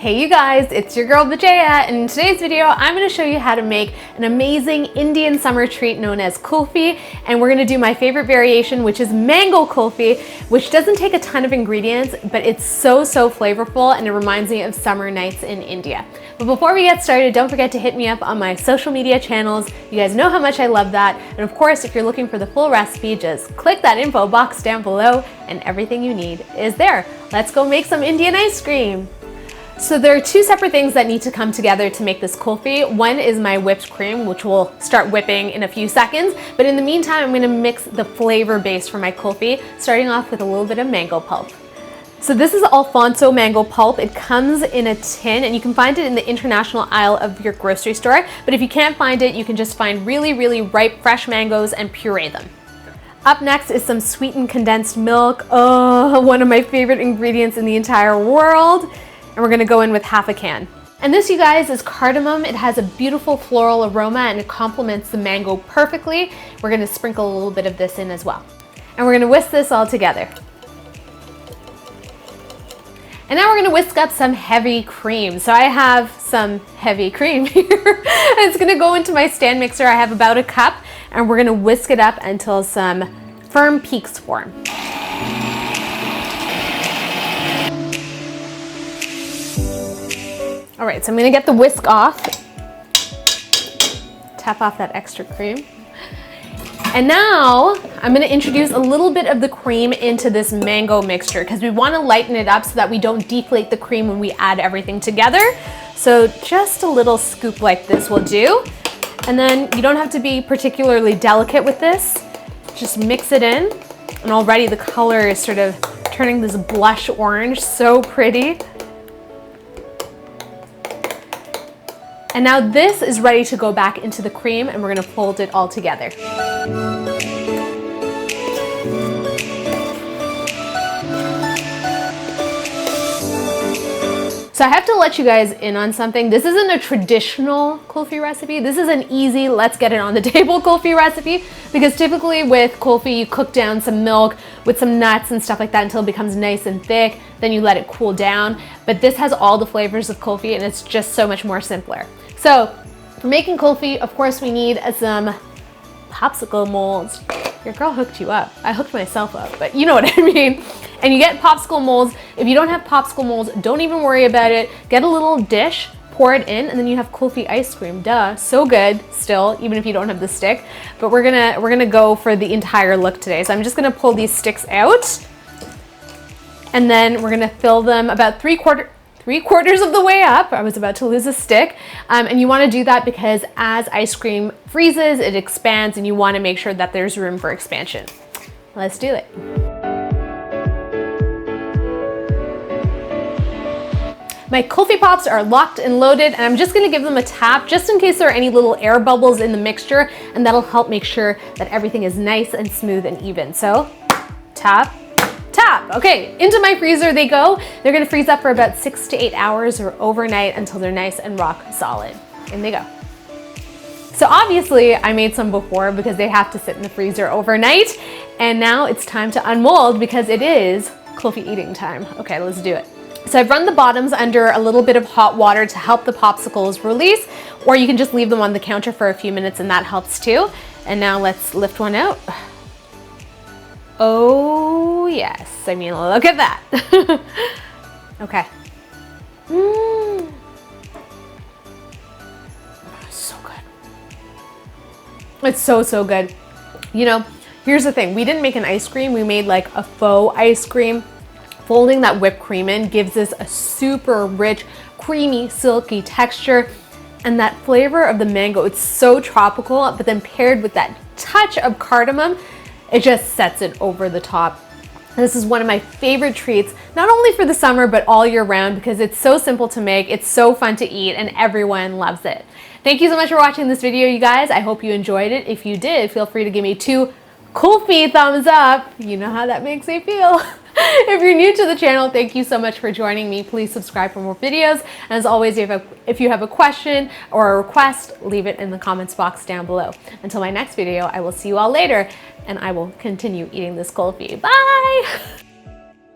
Hey you guys, it's your girl Vijaya, and in today's video I'm going to show you how to make an amazing Indian summer treat known as kulfi, and we're going to do my favorite variation, which is mango kulfi, which doesn't take a ton of ingredients, but it's so flavorful and it reminds me of summer nights in India. But before we get started, don't forget to hit me up on my social media channels. You guys know how much I love that. And of course, if you're looking for the full recipe, just click that info box down below and everything you need is there. Let's go make some Indian ice cream. So there are two separate things that need to come together to make this kulfi. One is my whipped cream, which we'll start whipping in a few seconds. But in the meantime, I'm gonna mix the flavor base for my kulfi, starting off with a little bit of mango pulp. So this is Alphonso Mango Pulp. It comes in a tin and you can find it in the international aisle of your grocery store. But if you can't find it, you can just find really ripe fresh mangoes and puree them. Up next is some sweetened condensed milk. Oh, one of my favorite ingredients in the entire world. And we're gonna go in with half a can. And this, you guys, is cardamom. It has a beautiful floral aroma and it complements the mango perfectly. We're gonna sprinkle a little bit of this in as well. And we're gonna whisk this all together. And now we're gonna whisk up some heavy cream. So I have some heavy cream here. It's gonna go into my stand mixer. I have about a cup, and we're gonna whisk it up until some firm peaks form. All right, so I'm gonna get the whisk off. Tap off that extra cream. And now I'm gonna introduce a little bit of the cream into this mango mixture because we wanna lighten it up so that we don't deflate the cream when we add everything together. So just a little scoop like this will do. And then you don't have to be particularly delicate with this. Just mix it in. And already the color is sort of turning this blush orange, so pretty. And now this is ready to go back into the cream and we're gonna fold it all together. So I have to let you guys in on something. This isn't a traditional kulfi recipe. This is an easy, let's get it on the table kulfi recipe, because typically with kulfi, you cook down some milk with some nuts and stuff like that until it becomes nice and thick. Then you let it cool down. But this has all the flavors of kulfi and it's just so much more simpler. So for making kulfi, of course, we need some popsicle molds. Your girl hooked you up. I hooked myself up, but you know what I mean. And you get popsicle molds. If you don't have popsicle molds, don't even worry about it. Get a little dish, pour it in, and then you have kulfi ice cream. Duh, so good still, even if you don't have the stick. But we're gonna go for the entire look today. So I'm just gonna pull these sticks out, and then we're gonna fill them about three quarters of the way up. I was about to lose a stick. And you wanna do that because as ice cream freezes, it expands and you wanna make sure that there's room for expansion. Let's do it. My Kulfi Pops are locked and loaded, and I'm just gonna give them a tap just in case there are any little air bubbles in the mixture, and that'll help make sure that everything is nice and smooth and even. So, tap, tap. Okay, into my freezer they go. They're gonna freeze up for about 6 to 8 hours or overnight until they're nice and rock solid. In they go. So obviously I made some before because they have to sit in the freezer overnight, and now it's time to unmold because it is kulfi eating time. Okay, let's do it. So I've run the bottoms under a little bit of hot water to help the popsicles release, or you can just leave them on the counter for a few minutes and that helps too. And now let's lift one out. Oh yes, I mean, look at that. Okay. So good. It's so good. You know, here's the thing. We didn't make an ice cream. We made like a faux ice cream. Folding that whipped cream in gives us a super rich, creamy, silky texture. And that flavor of the mango, it's so tropical, but then paired with that touch of cardamom, it just sets it over the top. This is one of my favorite treats, not only for the summer, but all year round because it's so simple to make, it's so fun to eat, and everyone loves it. Thank you so much for watching this video, you guys. I hope you enjoyed it. If you did, feel free to give me 2 kulfi thumbs up. You know how that makes me feel. If you're new to the channel, thank you so much for joining me. Please subscribe for more videos. And as always, if you have a question or a request, leave it in the comments box down below. Until my next video, I will see you all later, and I will continue eating this kulfi. Bye!